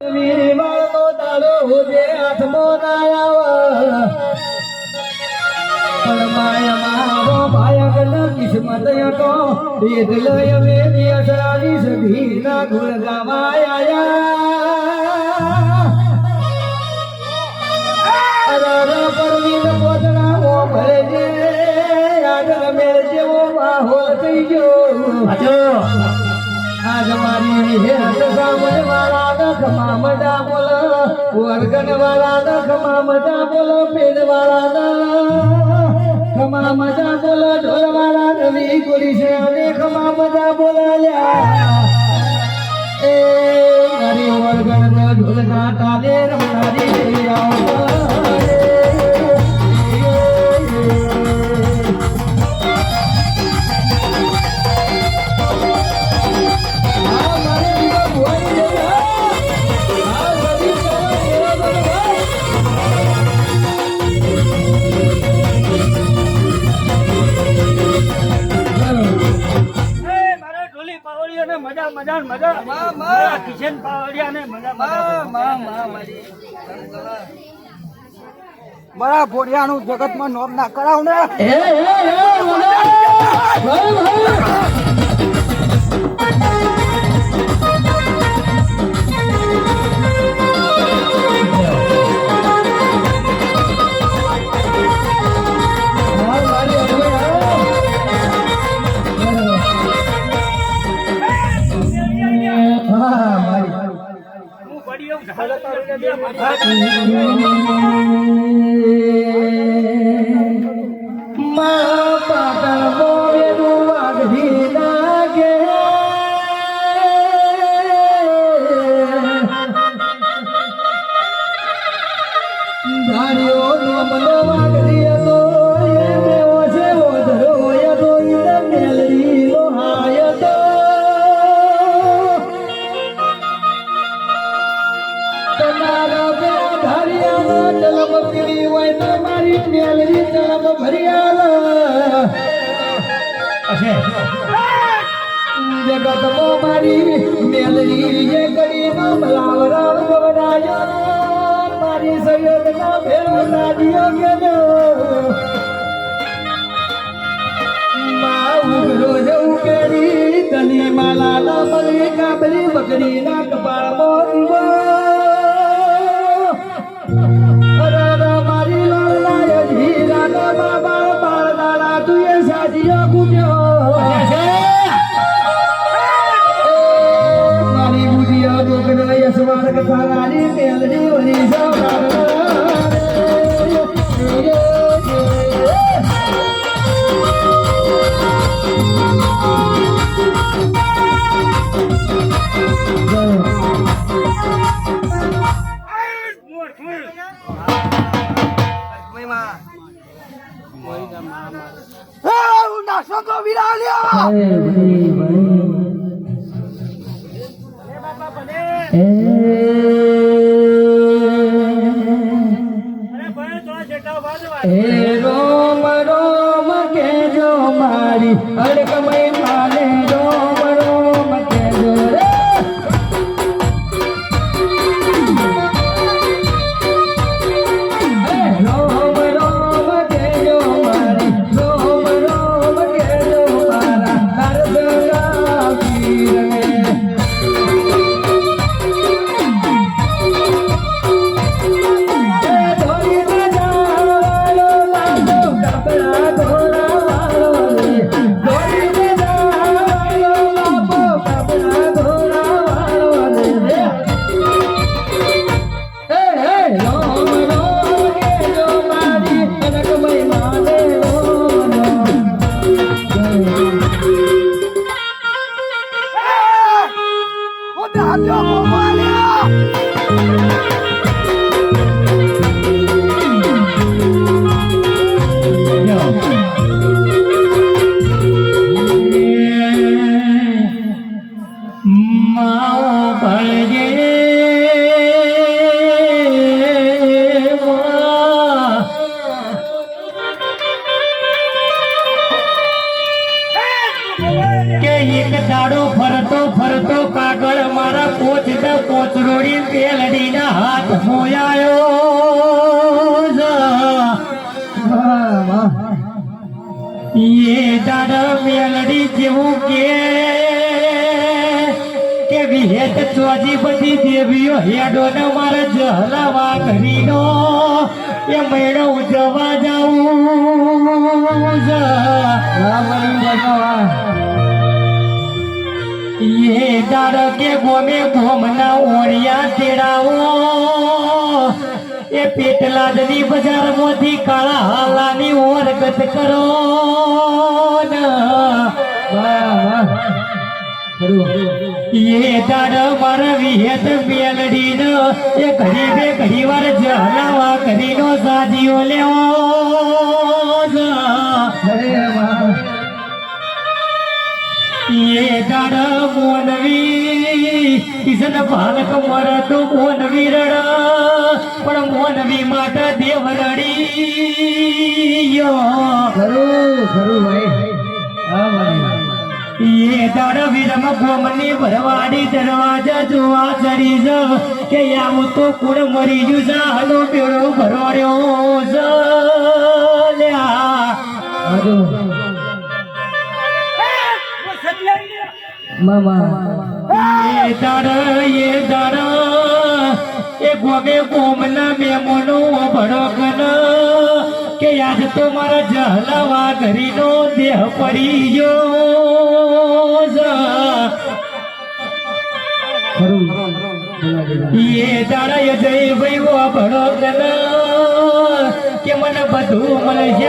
વીરી માળનો દાડો હોજે હાથમો ના આવે પણ માયા મારો ભાયક ન કિસ્મત હતો એટલે હવે અસરાની સધી ના ગુણ ગાવાયા અરે પરવીન પોતના મો ભરે આગળ મેળ જેવો માહોલ થઈ ગયો આજ મારી હેત સામજ વાળા નખ મામડા બોલ વર્ગન વાળા નખ મામડા બોલ પેડ વાળા નખ મામડા બોલ ઢોલ વાળા નવી કુડી છે અનેક મામડા બોલ્યા એ મારી વર્ગન ઢોલ ના તાલે રમનારી આવ મારા ભોળિયાનું જગતમાં નોમ ના કરાવ ને જગત મો મારી મેલરી જે કરી નો મલાવરાવ ગવડાયો મારી સૈયદ ના ભેરો નાડિયો ગયો મા ઉગરો જઉ કેરી તલી માલા ના મલી કાબરી બકરી ના કપાળ મો દીવો અરે મારી લાલા હીરા ના બાબા બાળ દાડા તુએ સાજીયો ગુમ્યો યસવાન કથાની મેલડી વળી નાસો તો વિરાલ્યો રોમ રોમ કેજો મારી અડકમય માને રોમ રોમ કેજો રે રોમ રોમ કેજો મારી રોમ રોમ કેજો મારા હરદરા વીર ધોરી મેલડીના હાથ મોયાયો એ દાડ મેલડી જેવું કે વિહેત ચોજી બધી દેવીઓ હેડો ને મારે જહલાવા ઘરીનો એ મેળો ઉજવા જાઉં એ દાડ કે ગોમે ગોમના ઓળિયા તેડાવો એ પેટલાદની બજારમાંથી કાળા હાલાની ઓરગત કરો એ દાડ મારા વિહેત મેલડી એ ઘડી બે ઘડી વાર જહલાવા ઘડીનો સાજીઓ લેવો એ દાડ મોનવી કિશન બાલક મરત મોનવી રડ પણ મોનવી માટે દેવ રડી એ દાડ વિરમ ગોમની ભરવાડી દરવાજા જોવા ચડી જ કે આવું તો કુળ મરી ગયું છે હાલો પેડો ભરવાડ્યો એ દાડ એ ગોમે ગોમના મેમોનો ભડકન કે આજ તો મારા જહલાવા ઘરીનો દેહ પડી ગયો એ દાડા જય ભાઈ ભડકન કે મને બધું મળે છે